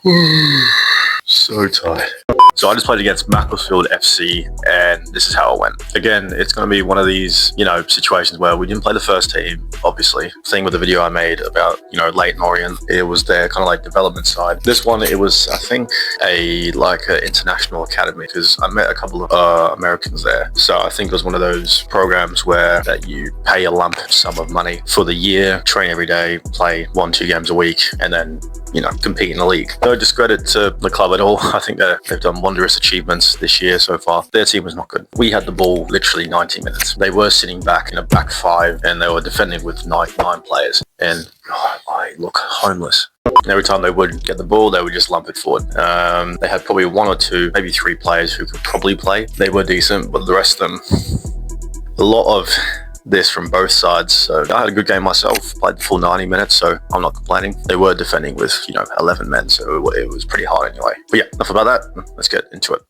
So tired. So I just played against Macclesfield FC, and this is how it went. Again, it's going to be one of these, situations where we didn't play the first team, obviously. Same with the video I made about, Leyton Orient. It was their kind of like development side. This one, it was, I think, an international academy, because I met a couple of Americans there. So I think it was one of those programs where that you pay a lump sum of money for the year, train every day, play 1-2 games a week, and then compete in the league. No discredit to the club at all. I think they've done wondrous achievements this year so far. Their team was not good. We had the ball literally 90 minutes. They were sitting back in a back five, and they were defending with nine players. And I look homeless. Every time they would get the ball, they would just lump it forward. They had probably 1 or 2, maybe 3 players who could probably play. They were decent, but the rest of them, a lot of this from both sides. So I had a good game myself, played the full 90 minutes, so I'm not complaining. They were defending with 11 men, so it was pretty hard anyway. But yeah, enough about that. Let's get into it.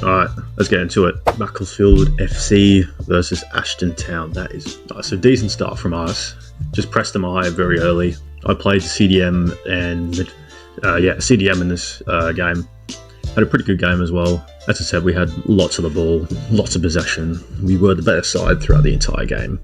Alright, let's get into it. Macclesfield FC versus Ashton Town. That is nice. A decent start from us. Just pressed them high very early. I played CDM and CDM in this game. Had a pretty good game as well. As I said, we had lots of the ball, lots of possession. We were the better side throughout the entire game.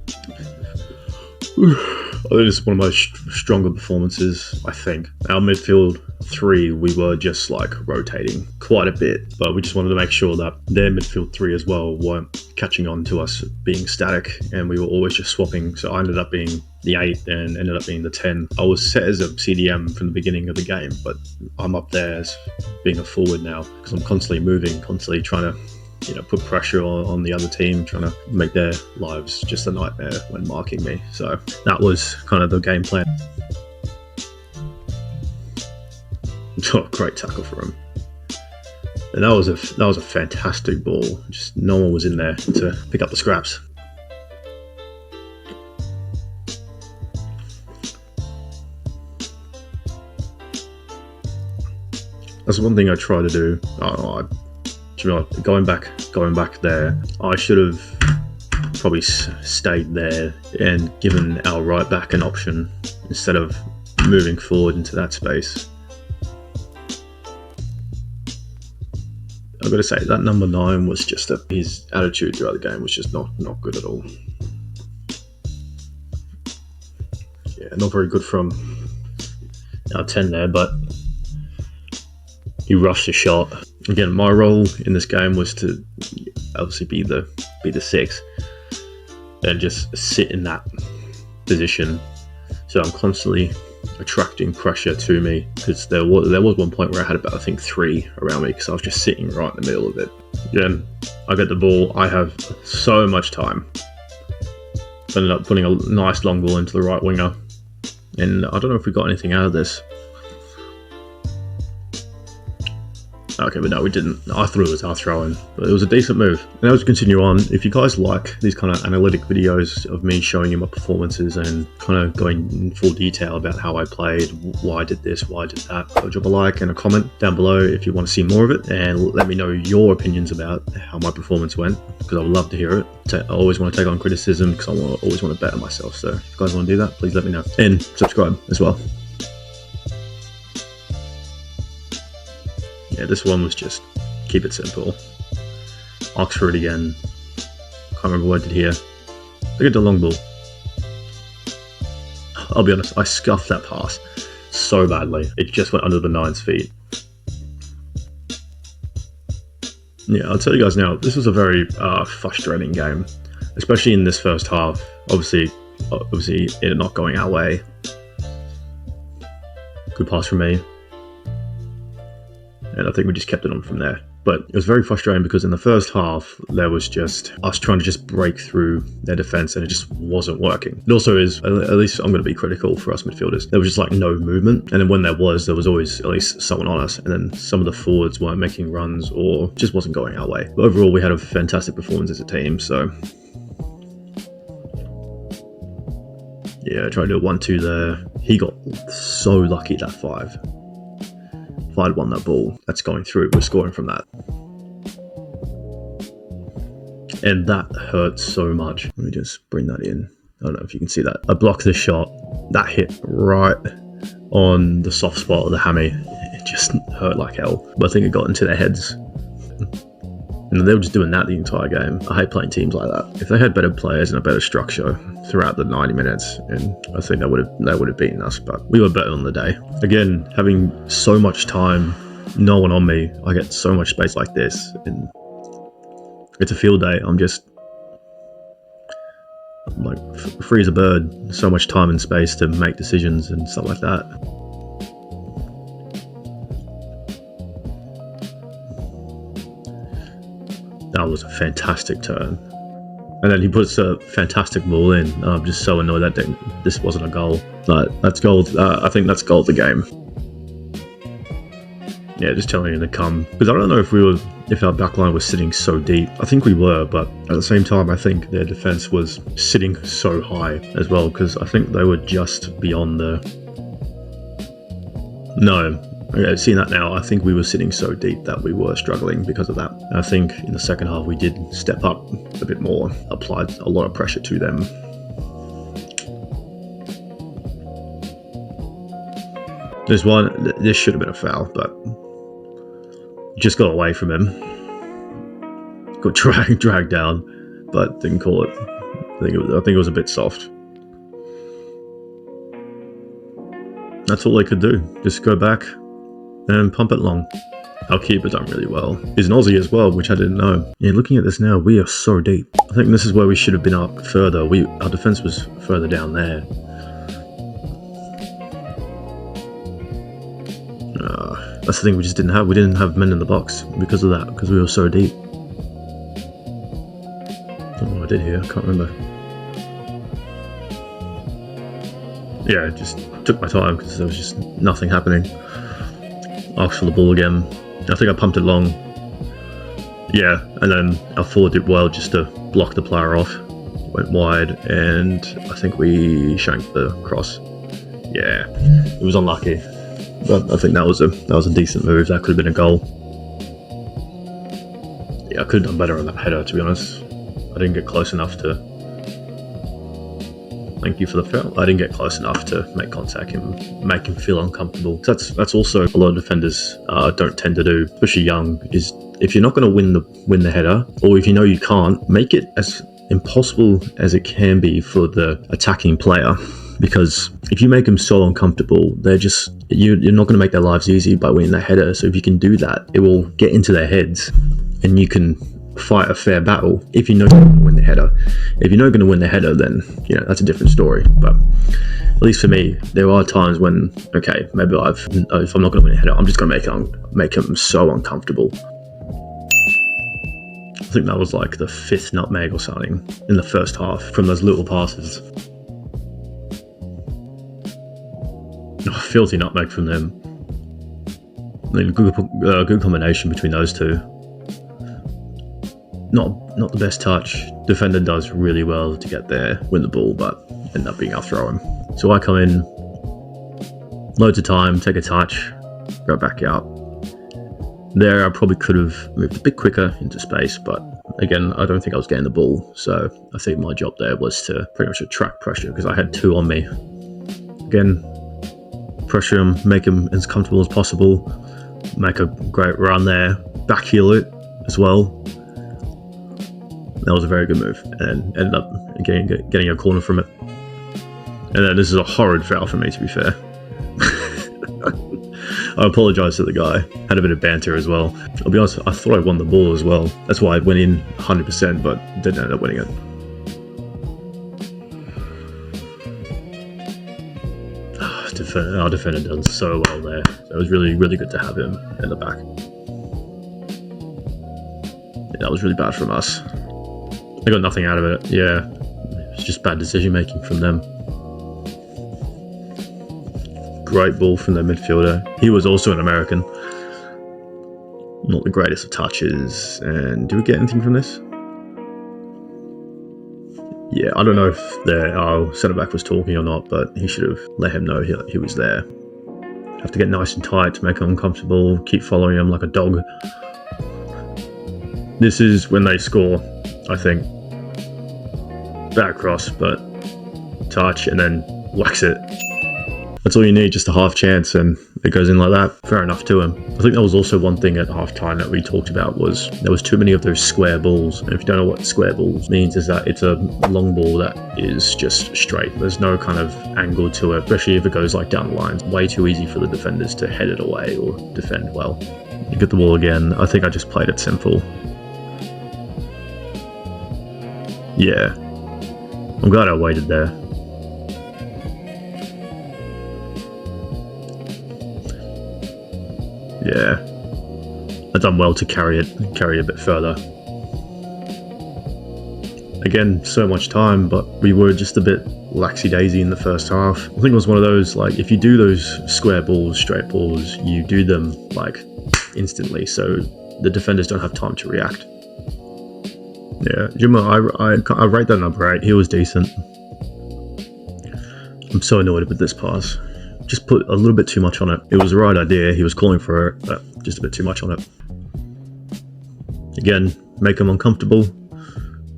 I think it's one of my stronger performances, I think. Our midfield 3, we were just rotating quite a bit, but we just wanted to make sure that their midfield 3 as well weren't catching on to us being static, and we were always just swapping. So I ended up being the 8 and ended up being the 10. I was set as a CDM from the beginning of the game, but I'm up there as being a forward now because I'm constantly moving, constantly trying to put pressure on the other team, trying to make their lives just a nightmare when marking me. So that was kind of the game plan. Oh, great tackle for him. And that was a fantastic ball. Just no one was in there to pick up the scraps. That's one thing I try to do. Going back there, I should have probably stayed there and given our right back an option instead of moving forward into that space. I've got to say that number 9 was just his attitude throughout the game was just not good at all. Yeah, not very good from our 10 there, but he rushed a shot. Again, my role in this game was to obviously be the 6 and just sit in that position. So I'm constantly attracting pressure to me because there was one point where I had about, I think, 3 around me because I was just sitting right in the middle of it. Then I get the ball. I have so much time. Ended up putting a nice long ball into the right winger, and I don't know if we got anything out of this. Okay, but no, we didn't. I thought it was our throw-in, but it was a decent move. Now to continue on, if you guys like these kind of analytic videos of me showing you my performances and kind of going in full detail about how I played, why I did this, why I did that, so drop a like and a comment down below if you want to see more of it, and let me know your opinions about how my performance went, because I would love to hear it. I always want to take on criticism because I always want to better myself, so if you guys want to do that, please let me know. And subscribe as well. Yeah, this one was just keep it simple. Oxford again. Can't remember what I did here. Look at the long ball. I'll be honest, I scuffed that pass so badly. It just went under the 9's feet. Yeah, I'll tell you guys now, this was a very frustrating game, especially in this first half. Obviously it not going our way. Good pass from me. And I think we just kept it on from there. But it was very frustrating because in the first half, there was just us trying to just break through their defence and it just wasn't working. It also is, at least I'm going to be critical for us midfielders, there was just no movement. And then when there was always at least someone on us. And then some of the forwards weren't making runs or just wasn't going our way. But overall, we had a fantastic performance as a team. So yeah, I tried to do a 1-2 there. He got so lucky that 5. If I'd won that ball, that's going through. We're scoring from that. And that hurts so much. Let me just bring that in. I don't know if you can see that. I blocked this shot. That hit right on the soft spot of the hammy. just hurt like hell. But I think it got into their heads. And they were just doing that the entire game. I hate playing teams like that. If they had better players and a better structure throughout the 90 minutes, and I think they would have beaten us, but we were better on the day. Again, having so much time, no one on me, I get so much space like this, and it's a field day. I'm like free as a bird, so much time and space to make decisions and stuff like that. That was a fantastic turn. And then he puts a fantastic ball in. I'm just so annoyed that this wasn't a goal. Like, that's goal. I think that's goal of the game. Yeah, just telling him to come. Because I don't know if our backline was sitting so deep. I think we were, but at the same time, I think their defense was sitting so high as well. Because I think they were just beyond the... No. Okay, seeing that now, I think we were sitting so deep that we were struggling because of that. And I think in the second half we did step up a bit more, applied a lot of pressure to them. This should have been a foul, but just got away from him. Got dragged down, but didn't call it. I think it was a bit soft. That's all they could do. Just go back and pump it long. Our keeper done really well. He's an Aussie as well, which I didn't know. Yeah, looking at this now, we are so deep. I think this is where we should have been up further. Our defense was further down there. That's the thing we just didn't have. We didn't have men in the box because of that, because we were so deep. I don't know what I did here, I can't remember. Yeah, just took my time because there was just nothing happening. Asked for the ball again. I think I pumped it long. Yeah, and then our forward did well just to block the player off. Went wide, and I think we shanked the cross. Yeah, it was unlucky, but I think that was a decent move. That could have been a goal. Yeah, I could have done better on that header, to be honest. I didn't get close enough to... Thank you for the foul. I didn't get close enough to make contact and make him feel uncomfortable. That's also a lot of defenders don't tend to do, especially young, is if you're not going to win the header, or if you know you can't, make it as impossible as it can be for the attacking player. Because if you make them so uncomfortable, you're not going to make their lives easy by winning that header. So if you can do that, it will get into their heads, and you can fight a fair battle if you know you're going to win the header. If you're not going to win the header, then that's a different story. But at least for me, there are times when, okay, maybe if I'm not going to win a header, I'm just going to make him so uncomfortable. I think that was like the 5th nutmeg or something in the first half from those little passes. Oh, filthy nutmeg from them. I mean, good combination between those two. Not the best touch. Defender does really well to get there, win the ball, but end up being our throw-in. So I come in, loads of time, take a touch, go back out. There I probably could have moved a bit quicker into space, but again, I don't think I was getting the ball. So I think my job there was to pretty much attract pressure because I had 2 on me. Again, pressure him, make him as comfortable as possible, make a great run there, backheel it as well. That was a very good move, and ended up getting a corner from it. And then this is a horrid foul for me, to be fair. I apologise to the guy. Had a bit of banter as well. I'll be honest, I thought I won the ball as well. That's why I went in 100%, but didn't end up winning it. Our defender done so well there. So it was really, really good to have him in the back. Yeah, that was really bad from us. They got nothing out of it. Yeah, it's just bad decision making from them. Great ball from their midfielder. He was also an American. Not the greatest of touches. And do we get anything from this? Yeah, I don't know if our centre-back was talking or not, but he should have let him know he was there. Have to get nice and tight to make him uncomfortable, keep following him like a dog. This is when they score, I think. Bad cross, but touch and then whacks it. That's all you need, just a half chance, and it goes in like that. Fair enough to him. I think that was also one thing at halftime that we talked about, was there was too many of those square balls. And if you don't know what square balls means, is that it's a long ball that is just straight. There's no kind of angle to it, especially if it goes like down the line. It's way too easy for the defenders to head it away or defend well. You get the ball again. I think I just played it simple. Yeah. I'm glad I waited there. Yeah, I've done well to carry a bit further. Again, so much time, but we were just a bit laxy-daisy in the first half. I think it was one of those, like, if you do those square balls, straight balls, you do them, like, instantly, so the defenders don't have time to react. Yeah, Juma, I rate that number 8. He was decent. I'm so annoyed with this pass. Just put a little bit too much on it. It was the right idea. He was calling for it, but just a bit too much on it. Again, make him uncomfortable.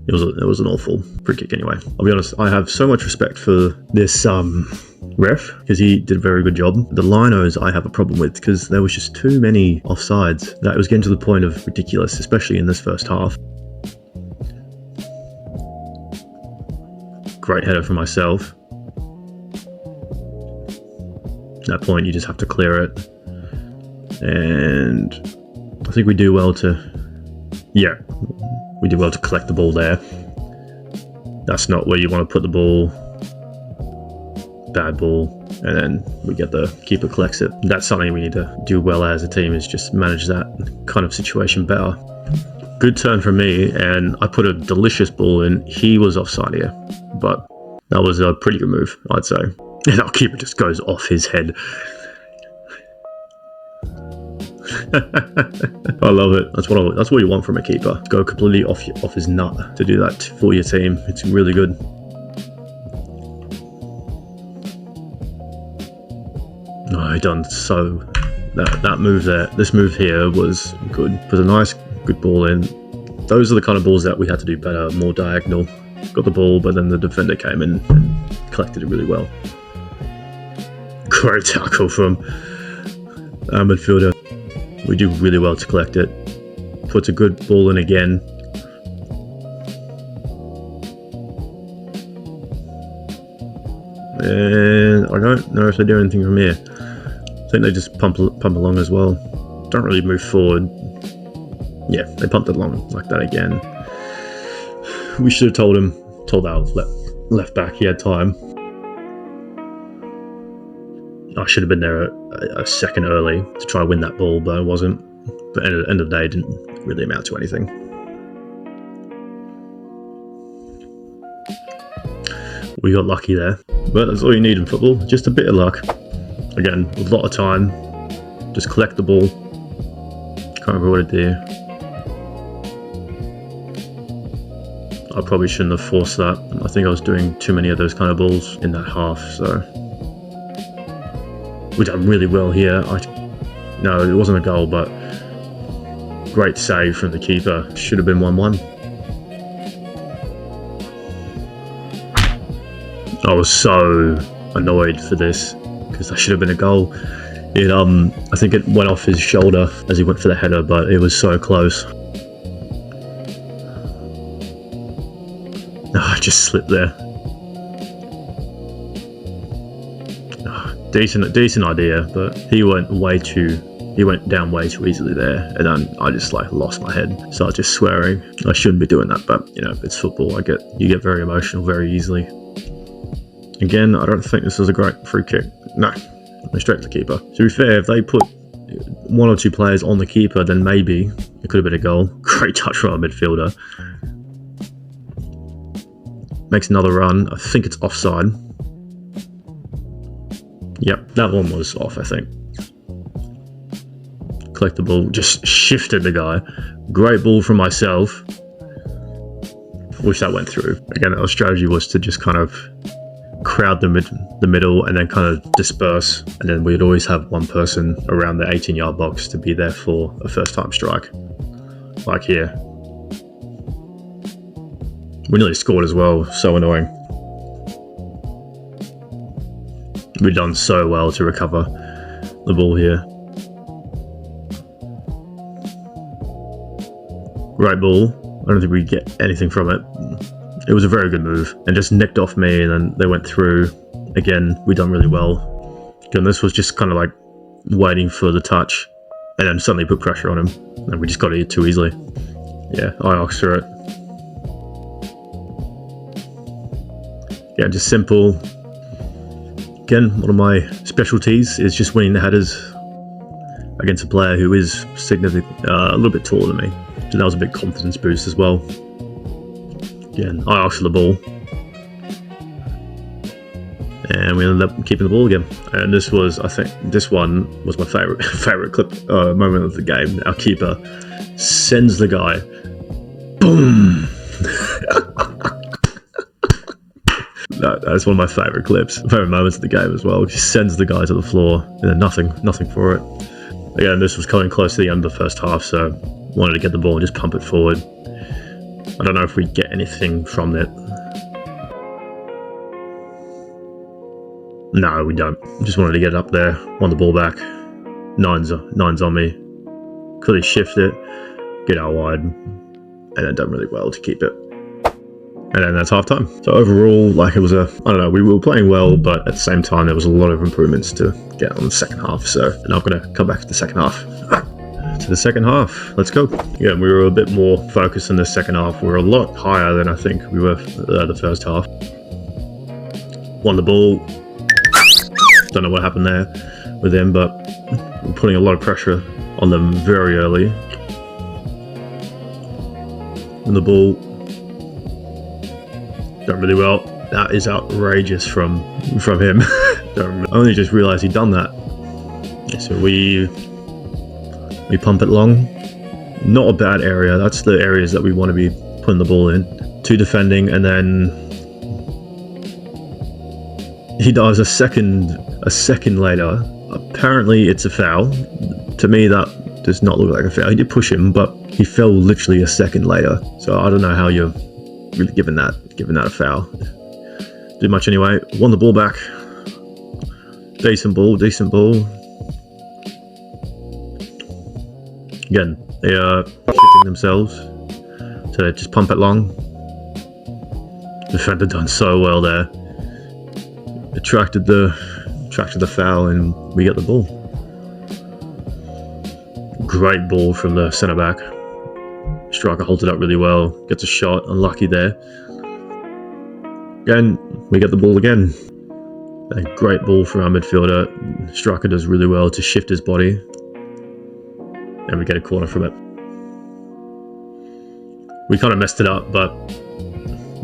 It was an awful free kick anyway. I'll be honest, I have so much respect for this ref, because he did a very good job. The linos I have a problem with, because there was just too many offsides that it was getting to the point of ridiculous, especially in this first half. Great header for myself. At that point, you just have to clear it, and I think we do well to, yeah, we do well to collect the ball there. That's not where you want to put the ball. Bad ball, and then we get the keeper collects it. That's something we need to do well as a team, is just manage that kind of situation better. Good turn from me, and I put a delicious ball in. He was offside here, but that was a pretty good move, I'd say. And our keeper just goes off his head. I love it. That's what you want from a keeper. Go completely off his nut to do that for your team. It's really good. No, done so. That move there, this move here was good. It was a nice, good ball in. Those are the kind of balls that we had to do better, more diagonal. Got the ball, but then the defender came in and collected it really well. Great tackle from our midfielder. We do really well to collect it. Puts a good ball in again. And I don't know if they do anything from here. I think they just pump along as well. Don't really move forward. Yeah, they pumped it along like that again. We should have told our left back he had time. I should have been there a second early to try and win that ball, but I wasn't. But at the end of the day, it didn't really amount to anything. We got lucky there, but that's all you need in football, just a bit of luck. Again, a lot of time, just collect the ball. Can't remember what it did. I probably shouldn't have forced that. I think I was doing too many of those kind of balls in that half, so. We done really well here. No, it wasn't a goal, but great save from the keeper. Should have been 1-1. I was so annoyed for this, because that should have been a goal. I think it went off his shoulder as he went for the header, but it was so close. I just slipped there. Decent idea, but he went down way too easily there, and then I just like lost my head. Started just swearing. I shouldn't be doing that, but you know, it's football. You get very emotional very easily. Again, I don't think this was a great free kick. No, straight to the keeper. To be fair, if they put one or two players on the keeper, then maybe it could have been a goal. Great touch from our midfielder. Makes another run. I think it's offside. Yep, that one was off, I think. Collect the ball, just shifted the guy. Great ball from myself. Wish that went through. Again, our strategy was to just kind of crowd the middle and then kind of disperse. And then we'd always have one person around the 18-yard box to be there for a first-time strike. Like here. We nearly scored as well, so annoying. We've done so well to recover the ball here. Great ball. I don't think we get anything from it. It was a very good move and just nicked off me, and then they went through. Again, we done really well. And this was just kind of like waiting for the touch and then suddenly put pressure on him, and we just got it too easily. Yeah, I oxed through it. Yeah, just simple. Again, one of my specialties is just winning the headers against a player who is significantly a little bit taller than me. So that was a big confidence boost as well. Again, I asked for the ball, and we ended up keeping the ball again. And this was, I think, this one was my favorite clip moment of the game. Our keeper sends the guy, boom. That's one of my favorite moments of the game as well. He sends the guy to the floor, and then nothing for it. Again, this was coming close to the end of the first half, so wanted to get the ball and just pump it forward. I don't know if we get anything from it. No, we don't. Just wanted to get it up there, won the ball back. Nine's on me. Clearly shift it, get out wide, and then done really well to keep it. And then that's half time. So overall, like, it was I don't know, we were playing well, but at the same time, there was a lot of improvements to get on the second half. So now I'm going to come back to the second half. To the second half, let's go. Yeah, we were a bit more focused in the second half. We were a lot higher than I think we were the first half. Won the ball. Don't know what happened there with them, but we're putting a lot of pressure on them very early. And the ball done really well. That is outrageous from him. I only just realised he'd done that. So we pump it long. Not a bad area. That's the areas that we want to be putting the ball in. 2 defending, and then he dives a second later. Apparently it's a foul. To me, that does not look like a foul. He did push him, but he fell literally a second later. So I don't know how you're really giving that a foul. Did much anyway. Won the ball back. Decent ball. Again, they are shitting themselves, so they just pump it long. Defender done so well there. Attracted the foul, and we get the ball. Great ball from the centre back. Striker holds it up really well. Gets a shot. Unlucky there. Again, we get the ball again. A great ball from our midfielder. Striker does really well to shift his body. And we get a corner from it. We kind of messed it up, but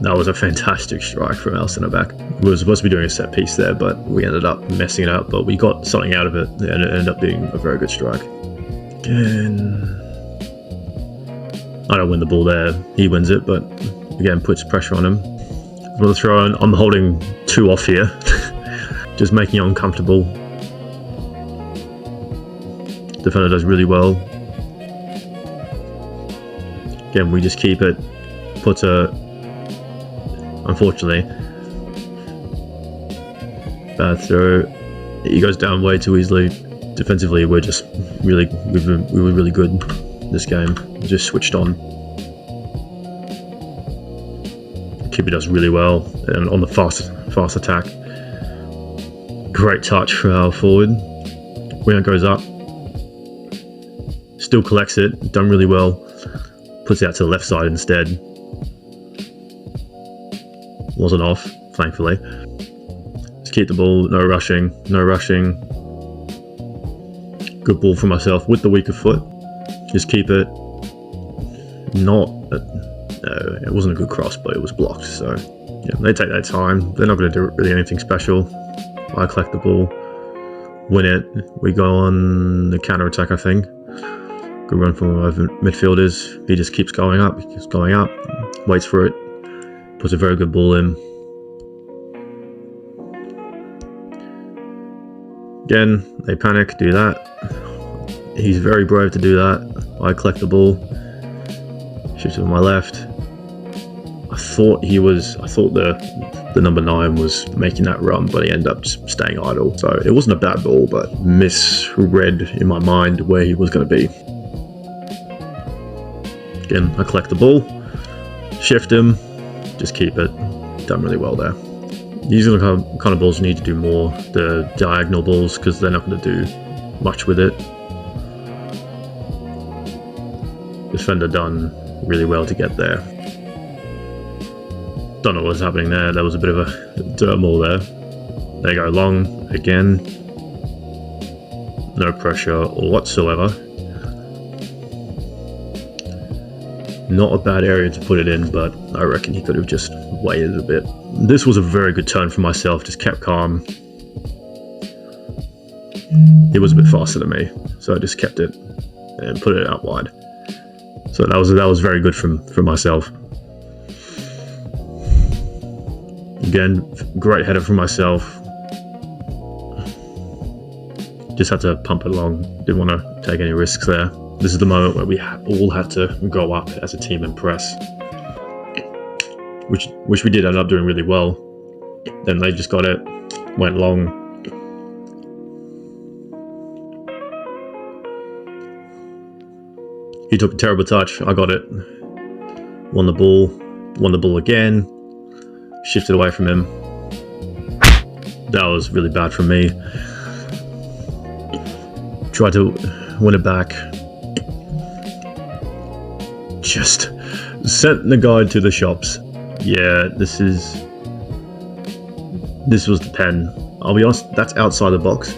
that was a fantastic strike from our centre back. We were supposed to be doing a set piece there, but we ended up messing it up. But we got something out of it, and it ended up being a very good strike. Again, I don't win the ball there. He wins it, but again, puts pressure on him. For the throw in, I'm holding 2 off here, just making it uncomfortable. Defender does really well. Again, we just keep it. Puts a, unfortunately, bad throw. He goes down way too easily. Defensively, we were really good this game. We just switched on. Keeper does really well, and on the fast attack. Great touch for our forward. Winger goes up. Still collects it, done really well. Puts it out to the left side instead. Wasn't off, thankfully. Just keep the ball, no rushing. Good ball for myself with the weaker foot. Just keep it. It wasn't a good cross, but it was blocked. So yeah, they take their time. They're not going to do really anything special. I collect the ball, win it. We go on the counter attack, I think. Good run from our midfielders. He just keeps going up, waits for it, puts a very good ball in. Again, they panic, do that. He's very brave to do that. I collect the ball, shoots it with my left. I thought the number 9 was making that run, but he ended up just staying idle. So it wasn't a bad ball, but misread in my mind where he was going to be. Again, I collect the ball, shift him, just keep it. Done really well there. These are the kind of balls you need to do more, the diagonal balls, because they're not going to do much with it. Defender done really well to get there. Don't know what's happening there. There was a bit of a turmoil there. There you go, long again. No pressure whatsoever. Not a bad area to put it in, but I reckon he could have just waited a bit. This was a very good turn for myself, just kept calm. He was a bit faster than me, so I just kept it and put it out wide. So that was very good from myself. Again, great header from myself. Just had to pump it along, didn't want to take any risks there. This is the moment where we all had to go up as a team and press, which we did end up doing really well. Then they just got it, went long. He took a terrible touch, I got it. Won the ball again, shifted away from him. That was really bad from me. Tried to win it back. Just sent the guy to the shops. Yeah, this was the pen. I'll be honest, that's outside the box,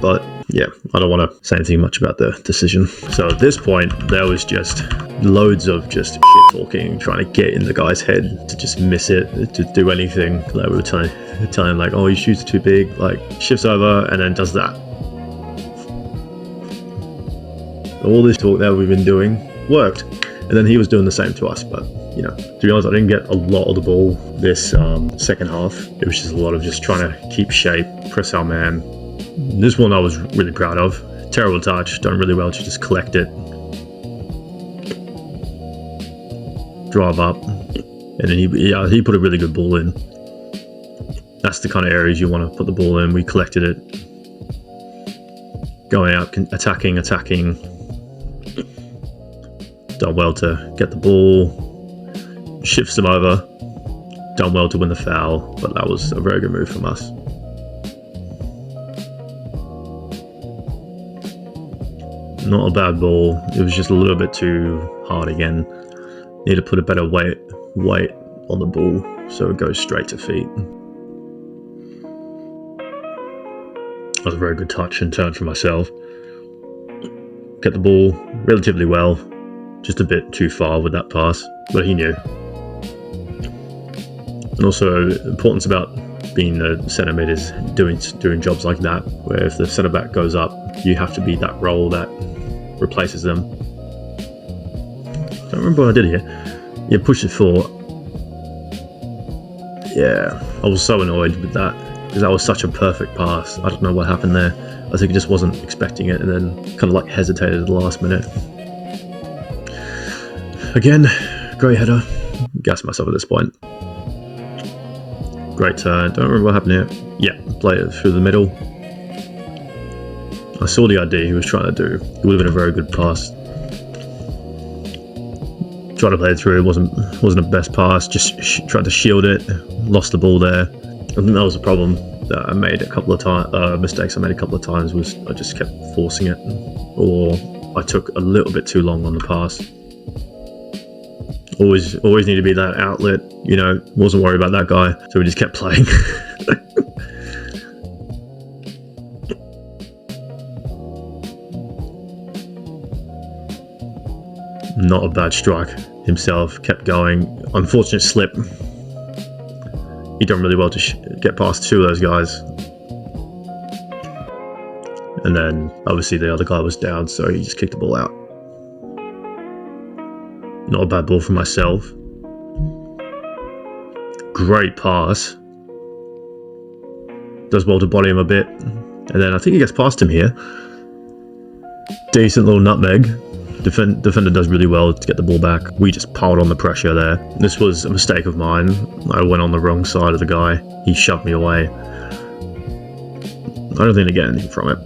but yeah, I don't want to say anything much about the decision. So at this point, there was just loads of just shit talking, trying to get in the guy's head to just miss it, to do anything. Like we were telling him like, oh, your shoes are too big, like shifts over and then does that. All this talk that we've been doing worked. And then he was doing the same to us, but you know, to be honest, I didn't get a lot of the ball this second half. It was just a lot of just trying to keep shape, press our man. This one I was really proud of. Terrible touch, done really well to just collect it, drive up, and then he put a really good ball in. That's the kind of areas you want to put the ball in. We collected it, going out, attacking. Done well to get the ball, shifts them over, done well to win the foul, but that was a very good move from us. Not a bad ball, it was just a little bit too hard again. Need to put a better weight on the ball so it goes straight to feet. That was a very good touch and turn for myself. Get the ball relatively well. Just a bit too far with that pass, but he knew. And also, importance about being the centre mid is doing jobs like that, where if the centre back goes up, you have to be that role that replaces them. I don't remember what I did here. Yeah, push it forward. Yeah, I was so annoyed with that because that was such a perfect pass. I don't know what happened there. I think he just wasn't expecting it and then kind of like hesitated at the last minute. Again, great header. Gassed myself at this point. Great turn. Don't remember what happened here. Yeah, played it through the middle. I saw the idea he was trying to do. It would have been a very good pass. Tried to play it through. It wasn't the best pass. Just tried to shield it. Lost the ball there. I think that was a problem that I made a couple of times. Mistakes I made a couple of times was I just kept forcing it, or I took a little bit too long on the pass. Always need to be that outlet, you know, wasn't worried about that guy, so we just kept playing. Not a bad strike himself, kept going. Unfortunate slip. He done really well to get past two of those guys. And then obviously the other guy was down, so he just kicked the ball out. Not a bad ball for myself. Great pass. Does well to body him a bit. And then I think he gets past him here. Decent little nutmeg. Defender does really well to get the ball back. We just piled on the pressure there. This was a mistake of mine. I went on the wrong side of the guy. He shoved me away. I don't think to get anything from it.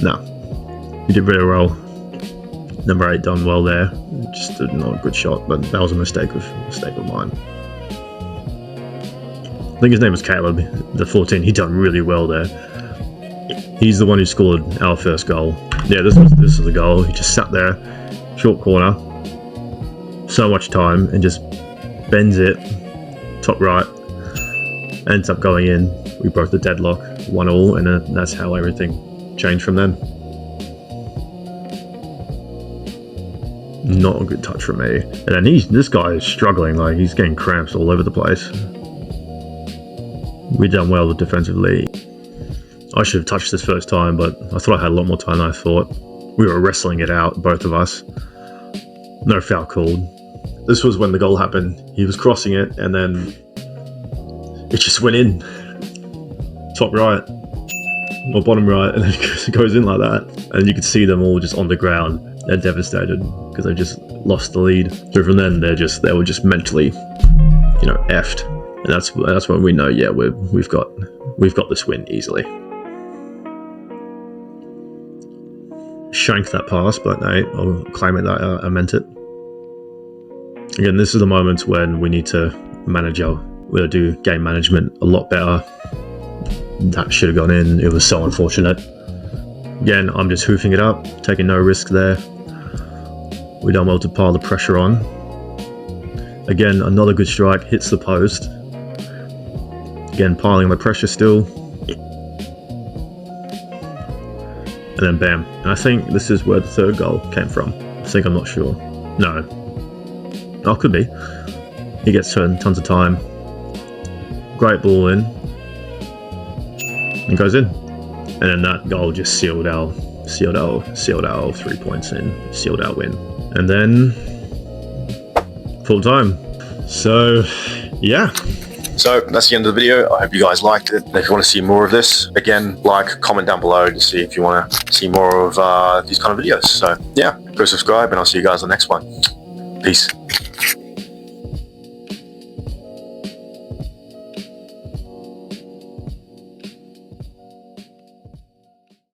No. He did really well. Number 8 done well there. Just not a good shot, but that was a mistake of mine. I think his name was Caleb, the 14. He done really well there. He's the one who scored our first goal. Yeah, this was the goal. He just sat there, short corner, so much time, and just bends it, top right, ends up going in. We broke the deadlock, 1-1, and then that's how everything changed from then. Not a good touch from me. And then this guy is struggling, like he's getting cramps all over the place. We done well defensively. I should have touched this first time, but I thought I had a lot more time than I thought. We were wrestling it out, both of us. No foul called. This was when the goal happened. He was crossing it, and then it just went in. Top right, or bottom right, and then it goes in like that. And you could see them all just on the ground. They're devastated because they just lost the lead. So from then, they were just mentally, effed. And that's when we know, yeah, we've got this win easily. Shanked that pass, but I'll claim it that I meant it. Again, this is the moments when we need to we'll do game management a lot better. That should have gone in. It was so unfortunate. Again, I'm just hoofing it up, taking no risk there. We done well to pile the pressure on. Again, another good strike, hits the post. Again, piling the pressure still. And then bam. And I think this is where the third goal came from. I'm not sure. No. Oh, could be. He gets tons of time. Great ball in. And goes in. And then that goal just sealed our 3 points in, sealed our win. And then full time. So yeah. So that's the end of the video. I hope you guys liked it. And if you want to see more of this, again, comment down below to see if you want to see more of these kind of videos. So yeah, go subscribe, and I'll see you guys on the next one. Peace.